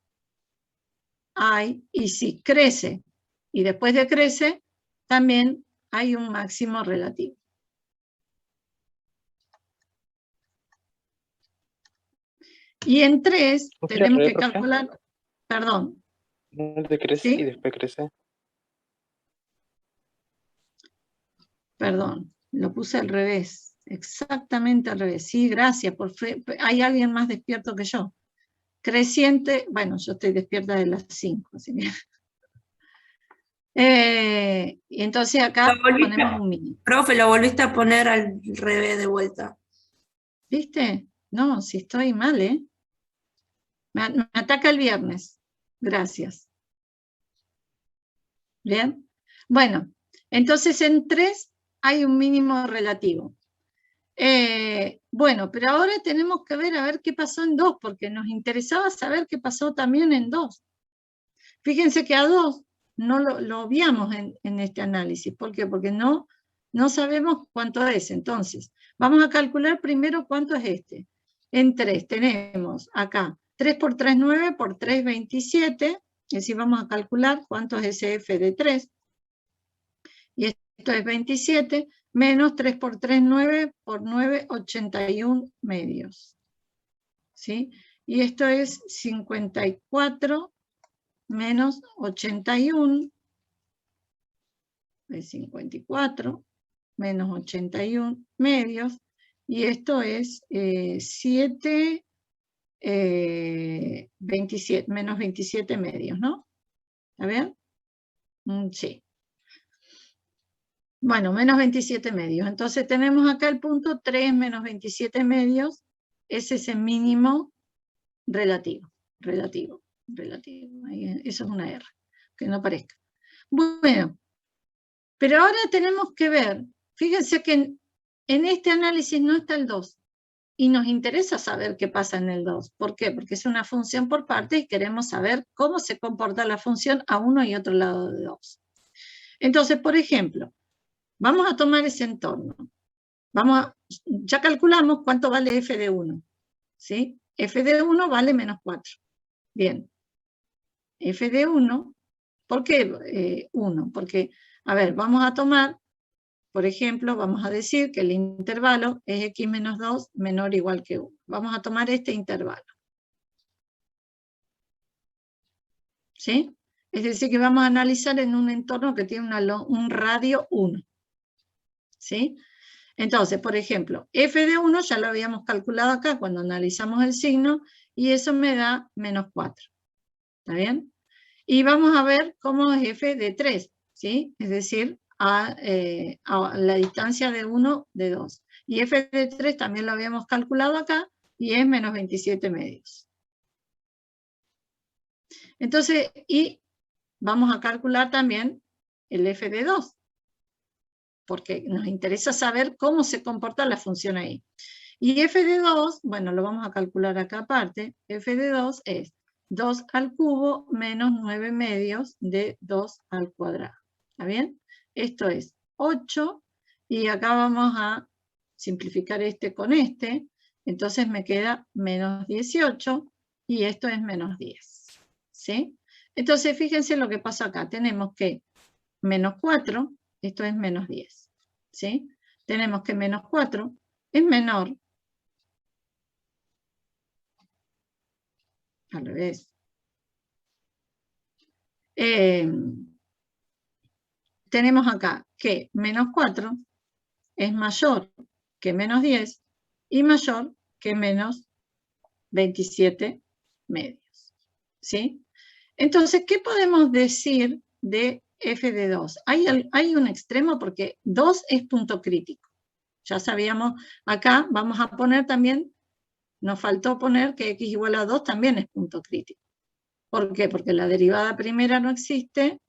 hay, y si crece y después decrece, también hay un máximo relativo. Y en 3 ¿No sería al tenemos revés, que profe? calcular, perdón, ¿No decrece y ¿sí? después crece? Perdón, lo puse al revés, exactamente al revés. Sí, gracias, hay alguien más despierto que yo. Creciente, bueno, yo estoy despierta de las 5, así que... y entonces acá ponemos un mínimo. Profe, lo volviste a poner al revés de vuelta. ¿Viste? No, si estoy mal, ¿eh? Me ataca el viernes. Gracias. ¿Bien? Bueno, entonces en 3 hay un mínimo relativo. Bueno, pero ahora tenemos que ver a ver qué pasó en 2, porque nos interesaba saber qué pasó también en 2. Fíjense que a 2 no lo obviamos en este análisis. ¿Por qué? Porque no sabemos cuánto es. Entonces, vamos a calcular primero cuánto es este. En 3 tenemos acá 3 por 3, 9, por 3, 27. Es decir, vamos a calcular cuánto es ese f de 3. Y esto es 27, menos 3 por 3, 9, por 9, 81 medios. ¿Sí? Y esto es 54 menos 81, es 54, menos 81 medios, y esto es 7, 27, menos 27 medios, ¿no? ¿Está bien? Sí. Bueno, menos 27 medios. Entonces tenemos acá el punto 3 menos 27 medios. Ese es el mínimo relativo. Relativo. Eso es una R, que no aparezca. Bueno, pero ahora tenemos que ver, fíjense que en este análisis no está el 2. Y nos interesa saber qué pasa en el 2. ¿Por qué? Porque es una función por partes y queremos saber cómo se comporta la función a uno y otro lado de 2. Entonces, por ejemplo, vamos a tomar ese entorno. Ya calculamos cuánto vale f de 1. ¿Sí? F de 1 vale menos 4. Bien. F de 1, ¿por qué 1? Porque, a ver, vamos a tomar, por ejemplo, vamos a decir que el intervalo es x menos 2 menor o igual que 1. Vamos a tomar este intervalo. ¿Sí? Es decir, que vamos a analizar en un entorno que tiene un radio 1. ¿Sí? Entonces, por ejemplo, f de 1 ya lo habíamos calculado acá cuando analizamos el signo, y eso me da menos 4. ¿Está bien? Y vamos a ver cómo es f de 3, ¿sí? Es decir, a la distancia de 1 de 2. Y f de 3 también lo habíamos calculado acá, y es menos 27 medios. Entonces, y vamos a calcular también el f de 2, porque nos interesa saber cómo se comporta la función ahí. Y f de 2, bueno, lo vamos a calcular acá aparte, f de 2 es 2 al cubo menos 9 medios de 2 al cuadrado. ¿Está bien? Esto es 8, y acá vamos a simplificar este con este. Entonces me queda menos 18 y esto es menos 10. ¿Sí? Entonces fíjense lo que pasa acá. Tenemos que menos 4, esto es menos 10. ¿Sí? Tenemos que menos 4 es menor, al revés, tenemos acá que menos 4 es mayor que menos 10 y mayor que menos 27 medios. ¿Sí? Entonces, ¿qué podemos decir de f de 2? Hay un extremo porque 2 es punto crítico. Ya sabíamos, acá vamos a poner también, nos faltó poner que x igual a 2 también es punto crítico. ¿Por qué? Porque la derivada primera no existe,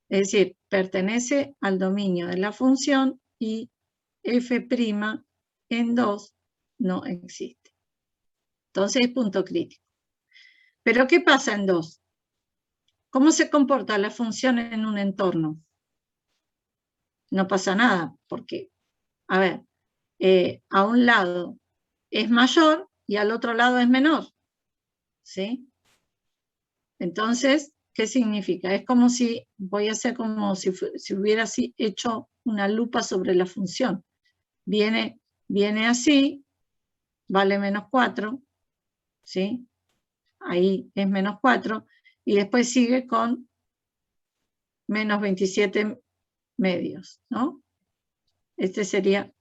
es decir, pertenece al dominio de la función y f' en 2 no existe. Entonces es punto crítico. ¿Pero qué pasa en 2? ¿Cómo se comporta la función en un entorno? No pasa nada, porque, a ver, a un lado es mayor y al otro lado es menor. ¿Sí? Entonces, ¿qué significa? Es como si, voy a hacer como si hubiera hecho una lupa sobre la función. Viene así, vale menos 4, ¿sí? Ahí es menos 4, y después sigue con menos 27 medios, ¿no?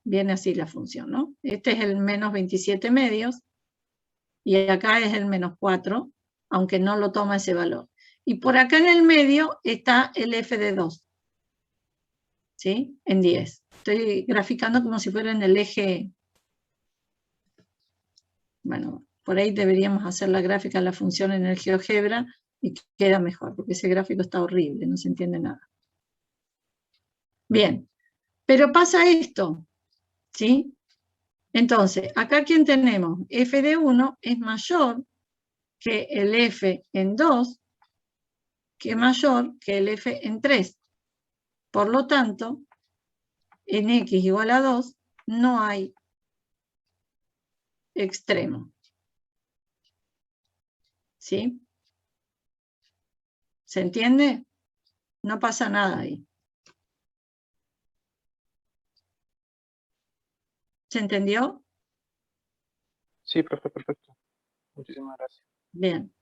Viene así la función, ¿no? Este es el menos 27 medios, y acá es el menos 4, aunque no lo toma ese valor. Y por acá en el medio está el f de 2, ¿sí? En 10. Estoy graficando como si fuera en el eje. Bueno, por ahí deberíamos hacer la gráfica de la función en el GeoGebra y queda mejor, porque ese gráfico está horrible, no se entiende nada. Bien, pero pasa esto, ¿sí? Entonces, acá ¿quién tenemos? F de 1 es mayor que el F en 2, que es mayor que el F en 3. Por lo tanto, en x igual a 2 no hay extremo. ¿Sí? ¿Se entiende? No pasa nada ahí. ¿Se entendió? Sí, profe, perfecto. Muchísimas gracias. Bien.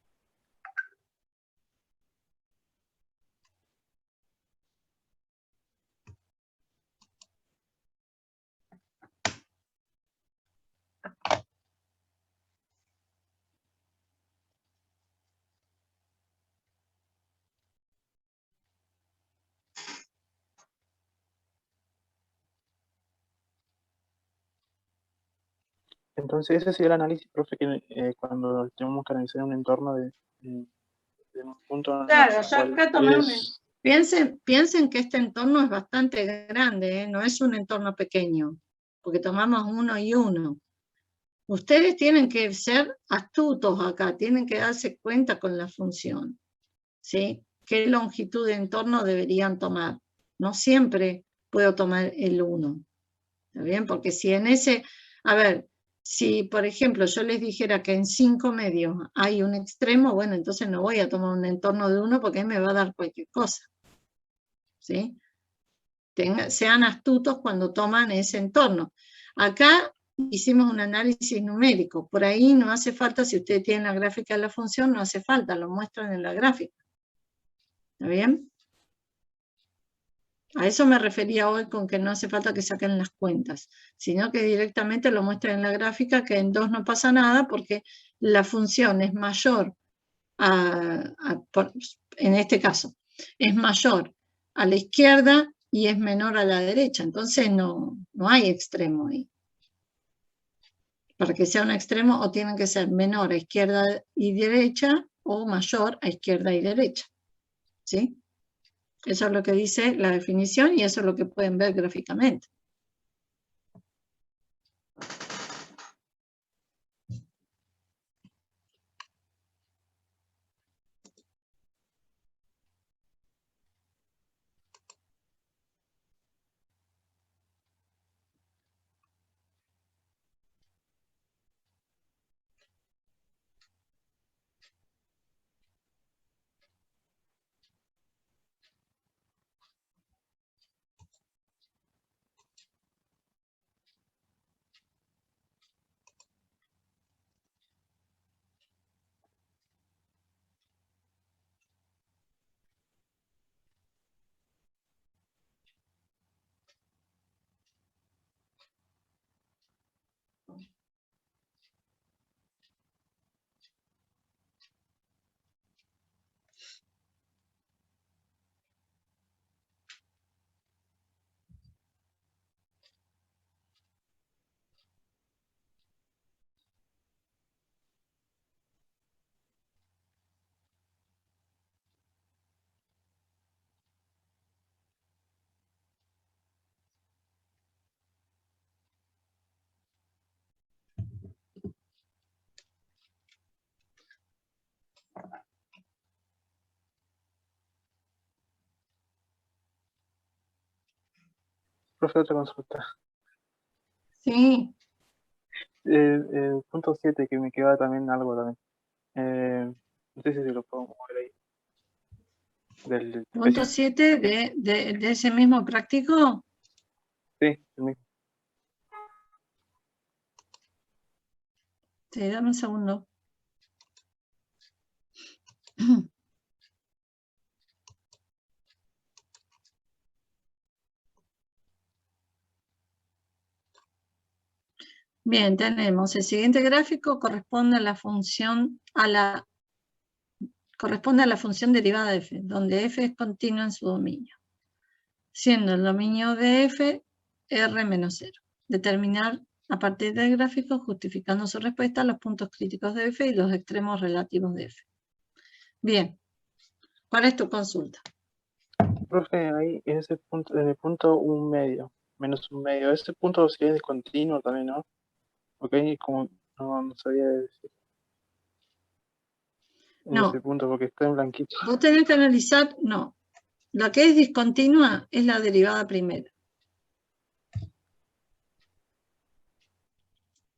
Entonces, ese sería el análisis, profe, que cuando tenemos que analizar un entorno de un punto en Claro, el ya cual acá tomamos. es... Piensen que este entorno es bastante grande, ¿eh? No es un entorno pequeño, porque tomamos 1 y 1. Ustedes tienen que ser astutos acá, tienen que darse cuenta con la función, ¿sí? ¿Qué longitud de entorno deberían tomar? No siempre puedo tomar el 1, ¿está bien? Porque si en ese, a ver, si por ejemplo yo les dijera que en 5 medios hay un extremo, bueno, entonces no voy a tomar un entorno de 1 porque me va a dar cualquier cosa, ¿sí? Sean astutos cuando toman ese entorno. Acá hicimos un análisis numérico, por ahí no hace falta, si ustedes tienen la gráfica de la función, no hace falta, lo muestran en la gráfica. ¿Está bien? A eso me refería hoy con que no hace falta que saquen las cuentas, sino que directamente lo muestran en la gráfica, que en 2 no pasa nada porque la función es mayor, en este caso, es mayor a la izquierda y es menor a la derecha, entonces no hay extremo ahí. Para que sea un extremo o tienen que ser menor a izquierda y derecha o mayor a izquierda y derecha, ¿sí? Eso es lo que dice la definición y eso es lo que pueden ver gráficamente. Profe, otra consulta. Sí, El punto 7 que me queda también algo también. No sé si lo puedo mover ahí. Del punto precio. 7 de ese mismo práctico. Sí, el mismo. Sí, dame un segundo. Bien, tenemos el siguiente gráfico corresponde a la función derivada de f, donde f es continua en su dominio, siendo el dominio de f r menos 0. Determinar a partir del gráfico, justificando su respuesta, los puntos críticos de f y los extremos relativos de f. Bien, ¿cuál es tu consulta? Profe, ahí en ese punto, en el punto 1 medio, menos 1 medio, ese punto sería discontinuo también, ¿no? Ok, como no sabía decir en ese No, punto porque está en blanquito. vos tenés que analizar, no. Lo que es discontinua es la derivada primera.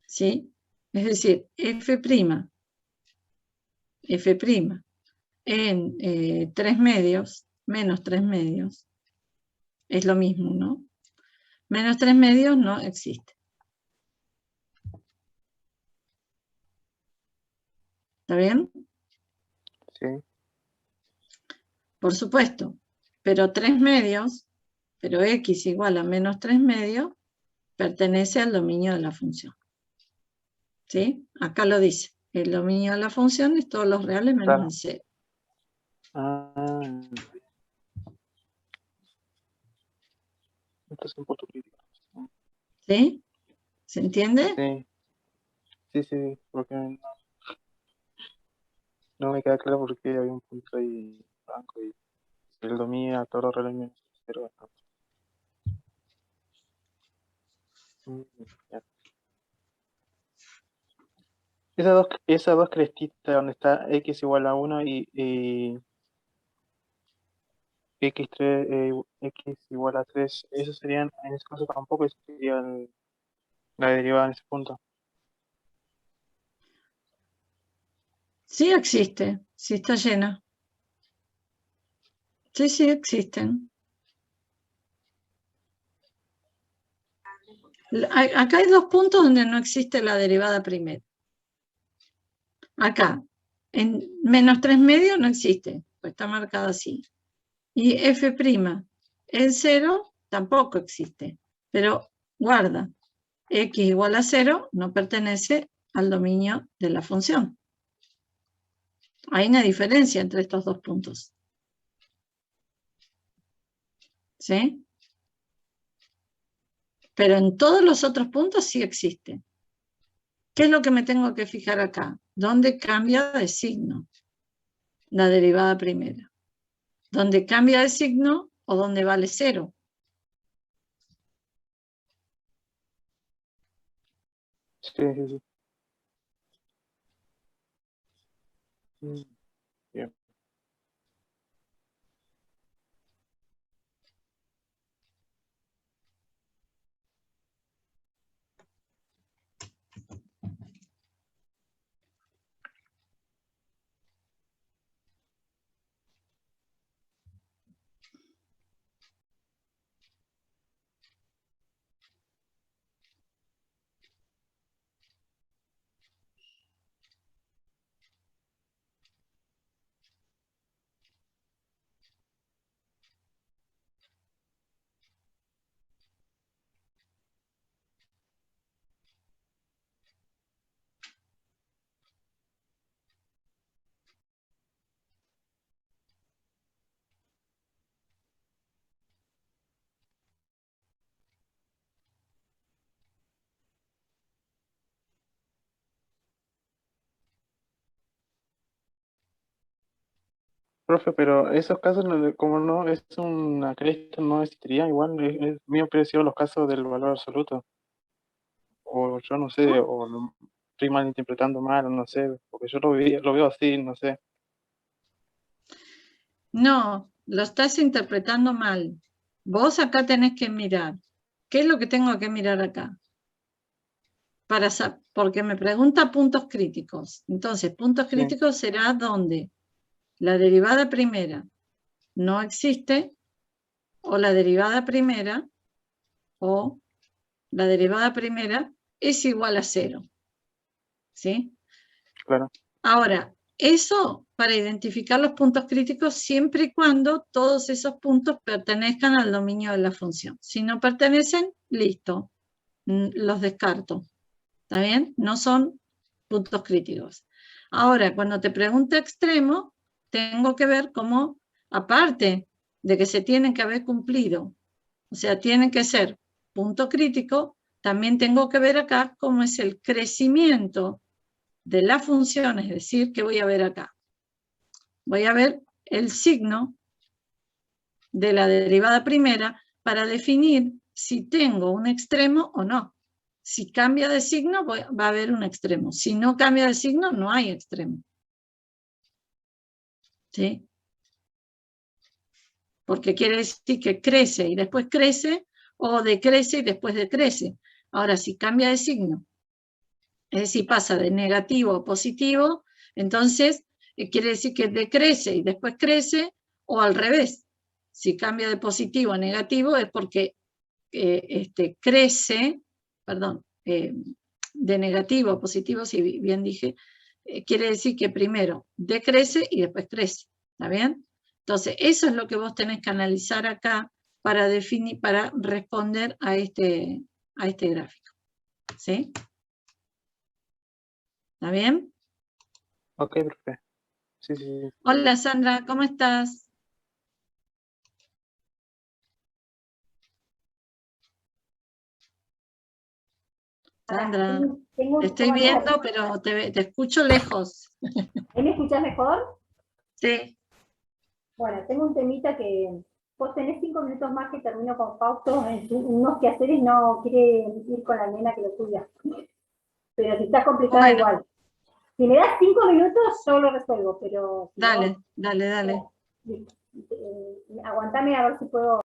¿Sí? Es decir, f' en 3 medios, menos 3 medios, es lo mismo, ¿no? Menos 3 medios no existe. ¿Está bien? Sí, Por supuesto. Pero 3 medios, pero x igual a menos 3 medios, pertenece al dominio de la función. ¿Sí? Acá lo dice. El dominio de la función es todos los reales menos claro. el 0. Ah, esto es un punto crítico. ¿Sí? ¿Se entiende? Sí, sí, porque no me queda claro porque había un punto ahí blanco y el domina todos los reales menos 0. Ya. Esas dos crestitas donde está x igual a 1 y x3, x igual a 3, esos serían, en ese caso tampoco sería la derivada en ese punto. Sí existe, sí está llena. Sí, sí existen. Acá hay dos puntos donde no existe la derivada primera. Acá, en menos 3 medios no existe, pues está marcado así. Y f', el 0 tampoco existe. Pero guarda, x igual a 0 no pertenece al dominio de la función. Hay una diferencia entre estos dos puntos. ¿Sí? Pero en todos los otros puntos sí existe. ¿Qué es lo que me tengo que fijar acá? ¿Dónde cambia de signo la derivada primera? ¿Dónde cambia de signo o dónde vale 0? Sí. Bien. Profe, pero esos casos, como no es una cresta, no existiría igual, es mío parecido a los casos del valor absoluto. O yo no sé, o estoy mal interpretando mal, o no sé, porque yo lo veo así, no sé. No, lo estás interpretando mal. Vos acá tenés que mirar. ¿Qué es lo que tengo que mirar acá? Porque me pregunta puntos críticos. Entonces, puntos críticos será donde la derivada primera no existe, o la derivada primera, es igual a 0. ¿Sí? Claro. Ahora, eso para identificar los puntos críticos siempre y cuando todos esos puntos pertenezcan al dominio de la función. Si no pertenecen, listo, los descarto. ¿Está bien? No son puntos críticos. Ahora, cuando te pregunta extremo, tengo que ver cómo, aparte de que se tienen que haber cumplido, o sea, tienen que ser punto crítico, también tengo que ver acá cómo es el crecimiento de la función, es decir, ¿qué voy a ver acá? Voy a ver el signo de la derivada primera para definir si tengo un extremo o no. Si cambia de signo, va a haber un extremo. Si no cambia de signo, no hay extremo. ¿Sí? Porque quiere decir que crece y después crece, o decrece y después decrece. Ahora, si cambia de signo, es decir, pasa de negativo a positivo, entonces quiere decir que decrece y después crece, o al revés. Si cambia de positivo a negativo es porque crece, perdón, de negativo a positivo, si bien dije, quiere decir que primero decrece y después crece. ¿Está bien? Entonces, eso es lo que vos tenés que analizar acá para definir, para responder a este gráfico. ¿Sí? ¿Está bien? Ok, profe. Sí, sí, sí. Hola Sandra, ¿cómo estás? Sandra, te estoy viendo, pero te escucho lejos. ¿Me escuchás mejor? Sí. Bueno, tengo un temita que vos tenés 5 minutos más que termino con Fausto en unos quehaceres, no quiere ir con la nena que lo cuida. Pero si está complicada igual. Si me das 5 minutos, yo lo resuelvo, pero... Si dale, no, dale. Aguantame a ver si puedo...